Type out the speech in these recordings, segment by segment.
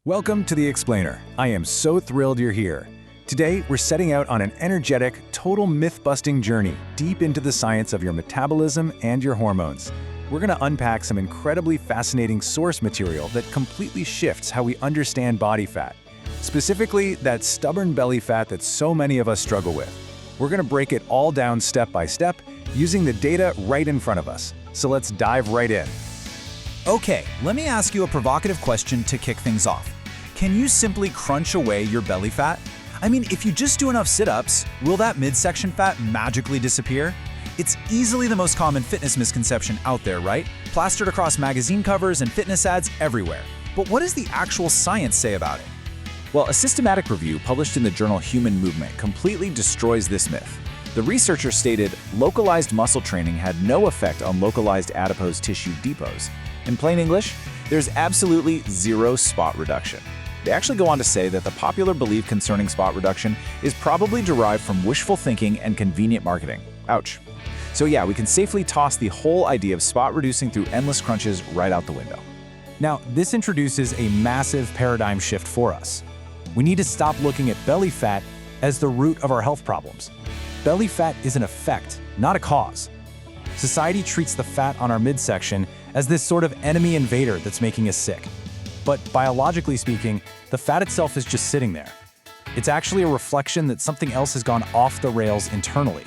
Welcome to The Explainer. I am so thrilled you're here. Today, we're setting out on an energetic, total myth-busting journey deep into the science of your metabolism and your hormones. We're going to unpack some incredibly fascinating source material that completely shifts how we understand body fat. Specifically, that stubborn belly fat that so many of us struggle with. We're going to break it all down step by step, using the data right in front of us. So let's dive right in. Okay, let me ask you a provocative question to kick things off. Can you simply crunch away your belly fat? I mean, if you just do enough sit-ups, will that midsection fat magically disappear? It's easily the most common fitness misconception out there, right? Plastered across magazine covers and fitness ads everywhere. But what does the actual science say about it? Well, a systematic review published in the journal Human Movement completely destroys this myth. The researchers stated localized muscle training had no effect on localized adipose tissue depots. In plain English, there's absolutely zero spot reduction. They actually go on to say that the popular belief concerning spot reduction is probably derived from wishful thinking and convenient marketing. Ouch. So yeah, we can safely toss the whole idea of spot reducing through endless crunches right out the window. Now, this introduces a massive paradigm shift for us. We need to stop looking at belly fat as the root of our health problems. Belly fat is an effect, not a cause. Society treats the fat on our midsection as this sort of enemy invader that's making us sick. But biologically speaking, the fat itself is just sitting there. It's actually a reflection that something else has gone off the rails internally.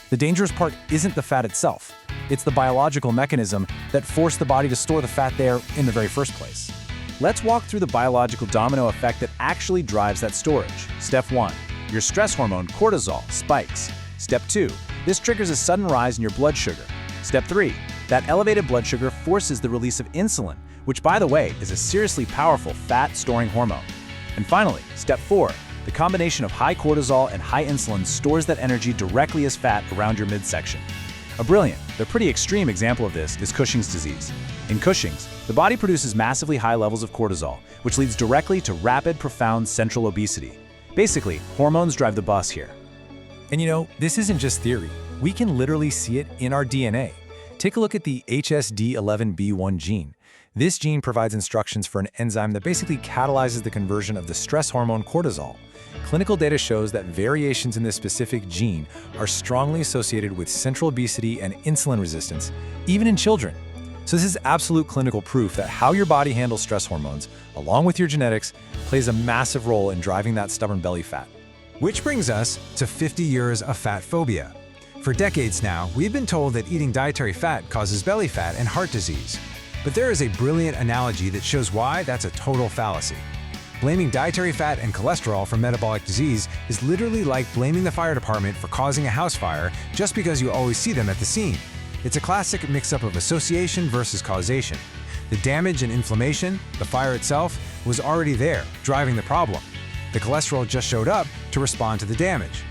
The dangerous part isn't the fat itself. It's the biological mechanism that forced the body to store the fat there in the very first place. Let's walk through the biological domino effect that actually drives that storage. Step 1. Your stress hormone, cortisol, spikes. Step 2. This triggers a sudden rise in your blood sugar. Step 3. That elevated blood sugar forces the release of insulin, which, by the way, is a seriously powerful fat-storing hormone. And finally, step 4. The combination of high cortisol and high insulin stores that energy directly as fat around your midsection. A brilliant, though pretty extreme example of this is Cushing's disease. In Cushing's, the body produces massively high levels of cortisol, which leads directly to rapid, profound central obesity. Basically, hormones drive the bus here. And you know, this isn't just theory. We can literally see it in our DNA. Take a look at the HSD11B1 gene. This gene provides instructions for an enzyme that basically catalyzes the conversion of the stress hormone cortisol. Clinical data shows that variations in this specific gene are strongly associated with central obesity and insulin resistance, even in children. So this is absolute clinical proof that how your body handles stress hormones, along with your genetics, plays a massive role in driving that stubborn belly fat. Which brings us to 50 years of fat phobia. For decades now, we've been told that eating dietary fat causes belly fat and heart disease. But there is a brilliant analogy that shows why that's a total fallacy. Blaming dietary fat and cholesterol for metabolic disease is literally like blaming the fire department for causing a house fire just because you always see them at the scene. It's a classic mix-up of association versus causation. The damage and inflammation, the fire itself, was already there, driving the problem. The cholesterol just showed up to respond to the damage.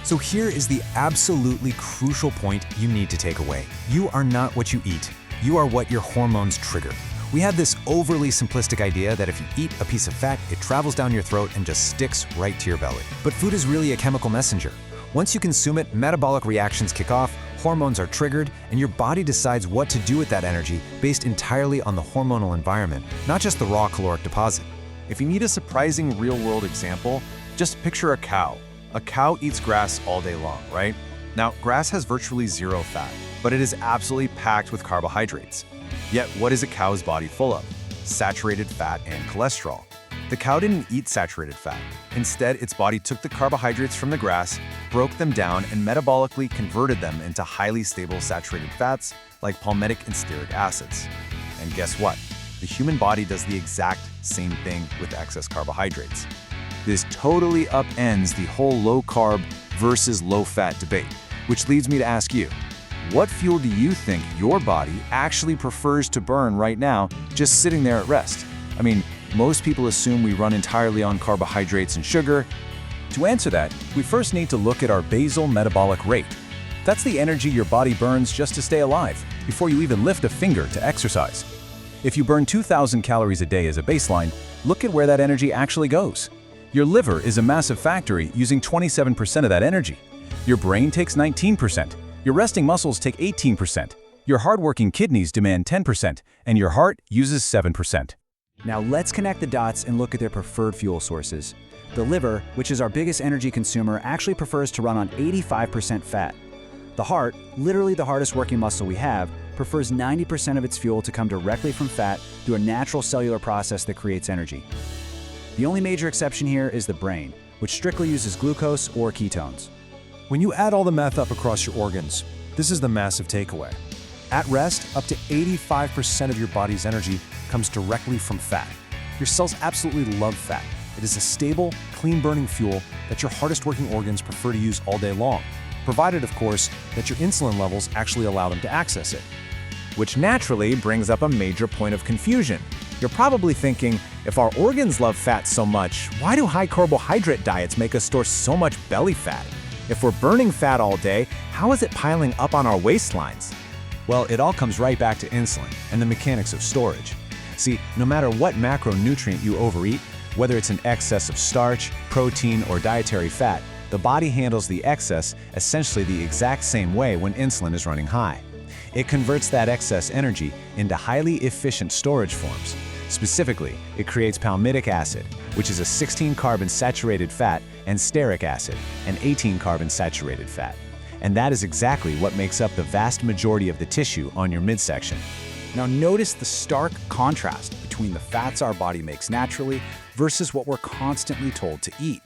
So here is the absolutely crucial point you need to take away. You are not what you eat. You are what your hormones trigger. We have this overly simplistic idea that if you eat a piece of fat, it travels down your throat and just sticks right to your belly. But food is really a chemical messenger. Once you consume it, metabolic reactions kick off, hormones are triggered, and your body decides what to do with that energy based entirely on the hormonal environment, not just the raw caloric deposit. If you need a surprising real-world example, just picture a cow. A cow eats grass all day long, right? Now, grass has virtually zero fat, but it is absolutely packed with carbohydrates. Yet, what is a cow's body full of? Saturated fat and cholesterol. The cow didn't eat saturated fat. Instead, its body took the carbohydrates from the grass, broke them down, and metabolically converted them into highly stable saturated fats like palmitic and stearic acids. And guess what? The human body does the exact same thing with excess carbohydrates. This totally upends the whole low-carb versus low-fat debate, which leads me to ask you, what fuel do you think your body actually prefers to burn right now, just sitting there at rest? I mean, most people assume we run entirely on carbohydrates and sugar. To answer that, we first need to look at our basal metabolic rate. That's the energy your body burns just to stay alive, before you even lift a finger to exercise. If you burn 2,000 calories a day as a baseline, look at where that energy actually goes. Your liver is a massive factory using 27% of that energy. Your brain takes 19%. Your resting muscles take 18%. Your hardworking kidneys demand 10%, and your heart uses 7%. Now let's connect the dots and look at their preferred fuel sources. The liver, which is our biggest energy consumer, actually prefers to run on 85% fat. The heart, literally the hardest working muscle we have, prefers 90% of its fuel to come directly from fat through a natural cellular process that creates energy. The only major exception here is the brain, which strictly uses glucose or ketones. When you add all the math up across your organs, this is the massive takeaway. At rest, up to 85% of your body's energy comes directly from fat. Your cells absolutely love fat. It is a stable, clean-burning fuel that your hardest-working organs prefer to use all day long, provided, of course, that your insulin levels actually allow them to access it. Which naturally brings up a major point of confusion. You're probably thinking, if our organs love fat so much, why do high-carbohydrate diets make us store so much belly fat? If we're burning fat all day, how is it piling up on our waistlines? Well, it all comes right back to insulin and the mechanics of storage. See, no matter what macronutrient you overeat, whether it's an excess of starch, protein, or dietary fat, the body handles the excess essentially the exact same way when insulin is running high. It converts that excess energy into highly efficient storage forms. Specifically, it creates palmitic acid, which is a 16-carbon saturated fat, and stearic acid, an 18-carbon saturated fat. And that is exactly what makes up the vast majority of the tissue on your midsection. Now notice the stark contrast between the fats our body makes naturally versus what we're constantly told to eat.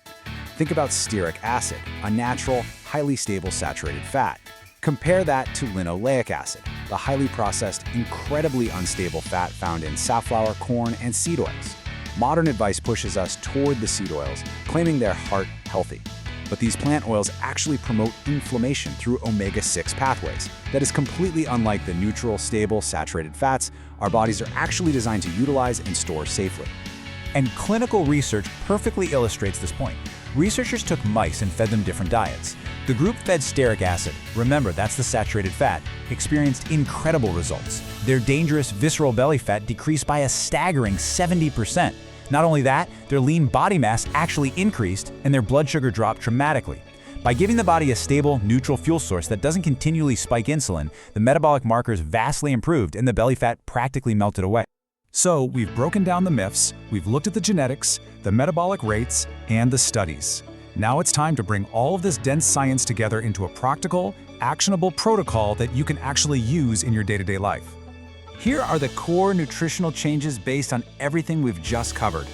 Think about stearic acid, a natural, highly stable saturated fat. Compare that to linoleic acid, the highly processed, incredibly unstable fat found in safflower, corn, and seed oils. Modern advice pushes us toward the seed oils, claiming they're heart healthy. But these plant oils actually promote inflammation through omega-6 pathways. That is completely unlike the neutral, stable, saturated fats our bodies are actually designed to utilize and store safely. And clinical research perfectly illustrates this point. Researchers took mice and fed them different diets. The group fed stearic acid, remember that's the saturated fat, experienced incredible results. Their dangerous visceral belly fat decreased by a staggering 70%. Not only that, their lean body mass actually increased and their blood sugar dropped dramatically. By giving the body a stable, neutral fuel source that doesn't continually spike insulin, the metabolic markers vastly improved and the belly fat practically melted away. So, we've broken down the myths, we've looked at the genetics, the metabolic rates, and the studies. Now it's time to bring all of this dense science together into a practical, actionable protocol that you can actually use in your day-to-day life. Here are the core nutritional changes based on everything we've just covered.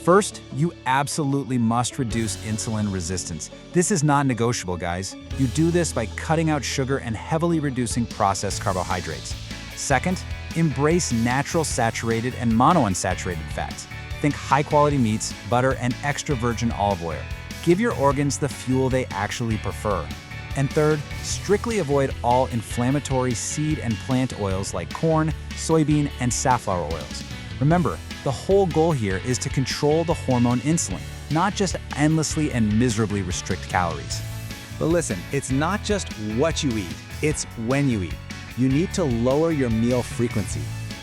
First, you absolutely must reduce insulin resistance. This is non-negotiable, guys. You do this by cutting out sugar and heavily reducing processed carbohydrates. Second, embrace natural saturated and monounsaturated fats. Think high-quality meats, butter, and extra virgin olive oil. Give your organs the fuel they actually prefer. And third, strictly avoid all inflammatory seed and plant oils like corn, soybean, and safflower oils. Remember, the whole goal here is to control the hormone insulin, not just endlessly and miserably restrict calories. But listen, it's not just what you eat, it's when you eat. You need to lower your meal frequency.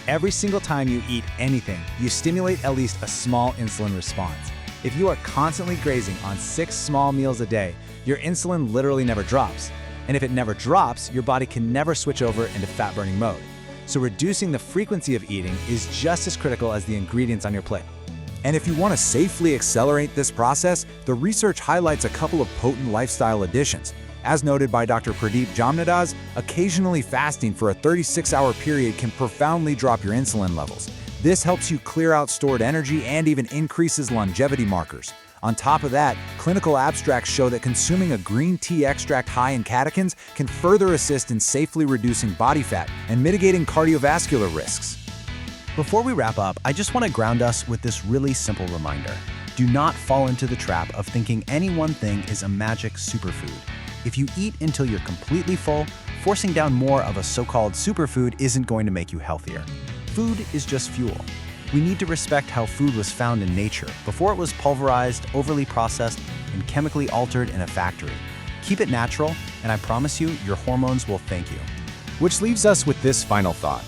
Every single time you eat anything, you stimulate at least a small insulin response. If you are constantly grazing on 6 small meals a day, your insulin literally never drops. And if it never drops, your body can never switch over into fat-burning mode. So reducing the frequency of eating is just as critical as the ingredients on your plate. And if you want to safely accelerate this process, the research highlights a couple of potent lifestyle additions. As noted by Dr. Pradeep Jamnadas, occasionally fasting for a 36-hour period can profoundly drop your insulin levels. This helps you clear out stored energy and even increases longevity markers. On top of that, clinical abstracts show that consuming a green tea extract high in catechins can further assist in safely reducing body fat and mitigating cardiovascular risks. Before we wrap up, I just want to ground us with this really simple reminder. Do not fall into the trap of thinking any one thing is a magic superfood. If you eat until you're completely full, forcing down more of a so-called superfood isn't going to make you healthier. Food is just fuel. We need to respect how food was found in nature before it was pulverized, overly processed, and chemically altered in a factory. Keep it natural, and I promise you, your hormones will thank you. Which leaves us with this final thought.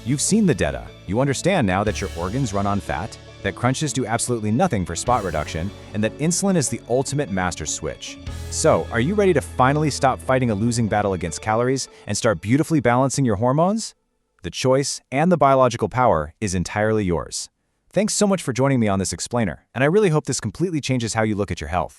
You've seen the data. You understand now that your organs run on fat, that crunches do absolutely nothing for spot reduction, and that insulin is the ultimate master switch. So, are you ready to finally stop fighting a losing battle against calories and start beautifully balancing your hormones? The choice and the biological power is entirely yours. Thanks so much for joining me on this explainer, and I really hope this completely changes how you look at your health.